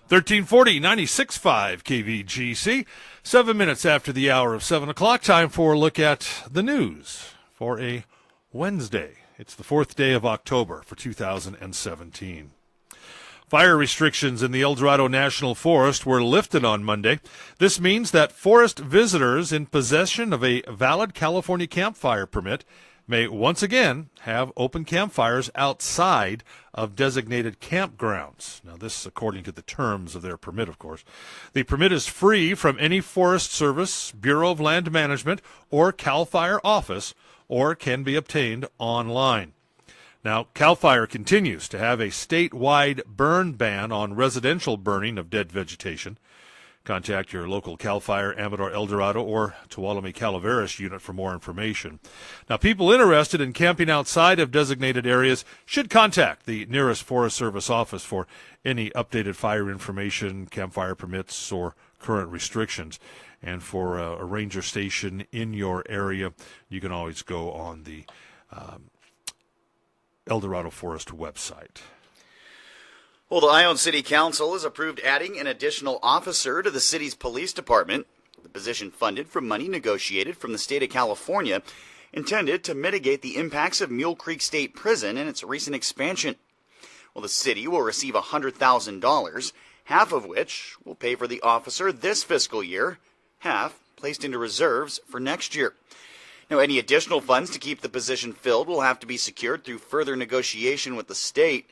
1340, 96.5 KVGC. 7 minutes after the hour of 7 o'clock, time for a look at the news for a Wednesday. It's the 4th day of October for 2017. Fire restrictions in the El Dorado National Forest were lifted on Monday. This means that forest visitors in possession of a valid California campfire permit may once again have open campfires outside of designated campgrounds. Now, this is according to the terms of their permit, of course. The permit is free from any Forest Service, Bureau of Land Management, or CAL FIRE office, or can be obtained online. Now, CAL FIRE continues to have a statewide burn ban on residential burning of dead vegetation. Contact your local CAL FIRE Amador El Dorado or Tuolumne Calaveras unit for more information. Now, people interested in camping outside of designated areas should contact the nearest Forest Service office for any updated fire information, campfire permits, or current restrictions. And for a ranger station in your area, you can always go on the El Dorado Forest website. Well, the Ione City Council has approved adding an additional officer to the city's police department. The position funded from money negotiated from the state of California, intended to mitigate the impacts of Mule Creek State Prison and its recent expansion. Well, the city will receive $100,000, half of which will pay for the officer this fiscal year, half placed into reserves for next year. Now, any additional funds to keep the position filled will have to be secured through further negotiation with the state.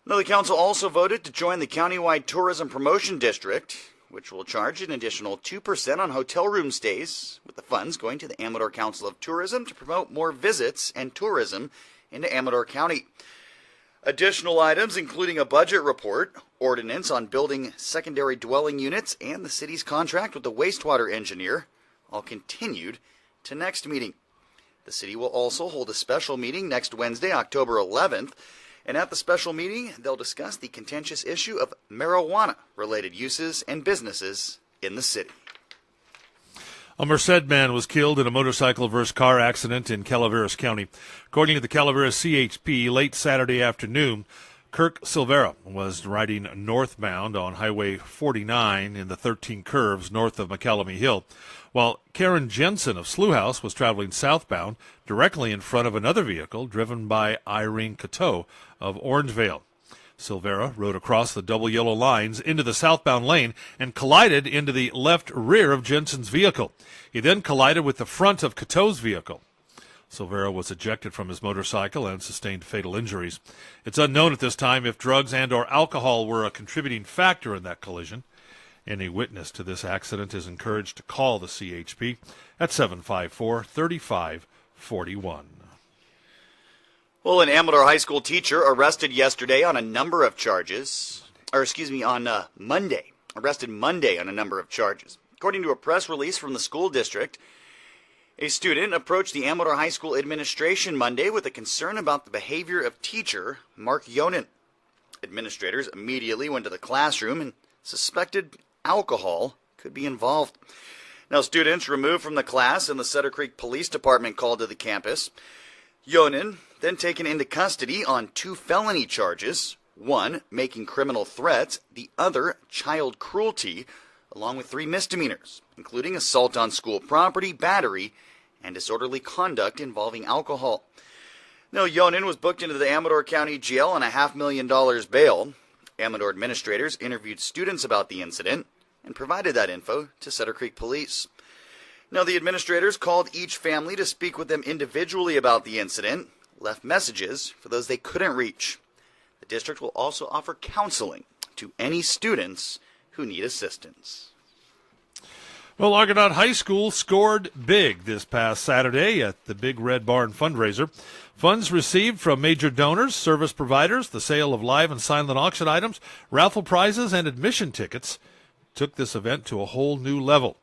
Now, the council also voted to join the countywide tourism promotion district, which will charge an additional 2% on hotel room stays, with the funds going to the Amador Council of Tourism to promote more visits and tourism into Amador County. Additional items, including a budget report, ordinance on building secondary dwelling units, and the city's contract with the wastewater engineer, all continued to next meeting. The city will also hold a special meeting next Wednesday, October 11th, and at the special meeting, they'll discuss the contentious issue of marijuana-related uses and businesses in the city. A Merced man was killed in a motorcycle versus car accident in Calaveras County. According to the Calaveras CHP, late Saturday afternoon, Kirk Silvera was riding northbound on Highway 49 in the 13 curves north of McCallamy Hill, while Karen Jensen of Slough House was traveling southbound directly in front of another vehicle driven by Irene Cateau of Orangevale. Silvera rode across the double yellow lines into the southbound lane and collided into the left rear of Jensen's vehicle. He then collided with the front of Cateau's vehicle. Silvera was ejected from his motorcycle and sustained fatal injuries. It's unknown at this time if drugs and or alcohol were a contributing factor in that collision. Any witness to this accident is encouraged to call the CHP at 754-3541. Well, an Amador High School teacher arrested yesterday on a number of charges, Monday, arrested Monday on a number of charges. According to a press release from the school district, a student approached the Amador High School administration Monday with a concern about the behavior of teacher Mark Yonan. Administrators immediately went to the classroom and suspected alcohol could be involved. Now, students removed from the class and the Cedar Creek Police Department called to the campus. Yonan then taken into custody on 2 felony charges, one making criminal threats, the other child cruelty, along with 3 misdemeanors, including assault on school property, battery, and disorderly conduct involving alcohol. Now, Yonan was booked into the Amador County Jail on a $500,000 bail. Amador administrators interviewed students about the incident and provided that info to Cedar Creek Police. Now, the administrators called each family to speak with them individually about the incident, left messages for those they couldn't reach. The district will also offer counseling to any students who need assistance. Well, Argonaut High School scored big this past Saturday at the Big Red Barn fundraiser. Funds received from major donors, service providers, the sale of live and silent auction items, raffle prizes, and admission tickets took this event to a whole new level.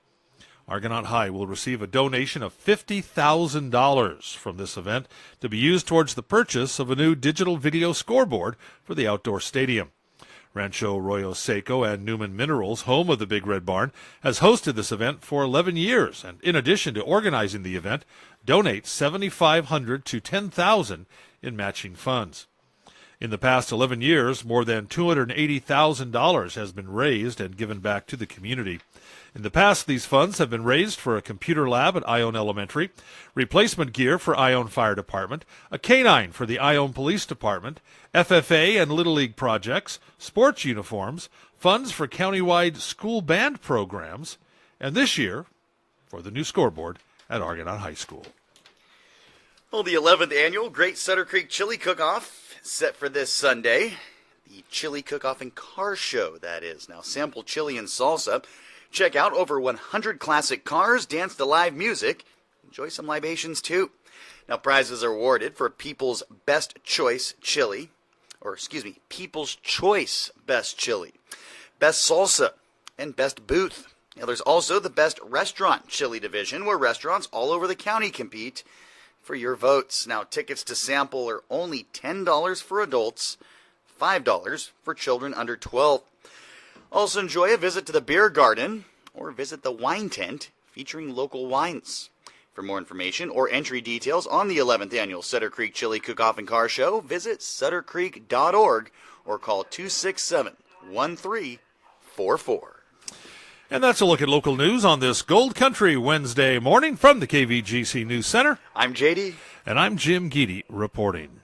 Argonaut High will receive a donation of $50,000 from this event to be used towards the purchase of a new digital video scoreboard for the outdoor stadium. Rancho Arroyo Seco and Newman Minerals, home of the Big Red Barn, has hosted this event for 11 years, and in addition to organizing the event, donates $7,500 to $10,000 in matching funds. In the past 11 years, more than $280,000 has been raised and given back to the community. In the past, these funds have been raised for a computer lab at Ione Elementary, replacement gear for Ione Fire Department, a canine for the Ione Police Department, FFA and Little League projects, sports uniforms, funds for countywide school band programs, and this year, for the new scoreboard at Argonaut High School. Well, the 11th annual Great Sutter Creek Chili Cook-Off set for this Sunday. The Chili Cook-Off and Car Show, that is. Now, sample chili and salsa. Check out over 100 classic cars, dance to live music. Enjoy some libations, too. Now, prizes are awarded for People's Best Choice Chili. People's Choice Best Chili, Best Salsa, and Best Booth. Now, there's also the Best Restaurant Chili Division, where restaurants all over the county compete for your votes. Now, tickets to sample are only $10 for adults, $5 for children under 12. Also enjoy a visit to the beer garden or visit the wine tent featuring local wines. For more information or entry details on the 11th annual Sutter Creek Chili Cook-Off and Car Show, visit suttercreek.org or call 267-1344. And that's a look at local news on this Gold Country Wednesday morning from the KVGC News Center. I'm JD. And I'm Jim Geedy reporting.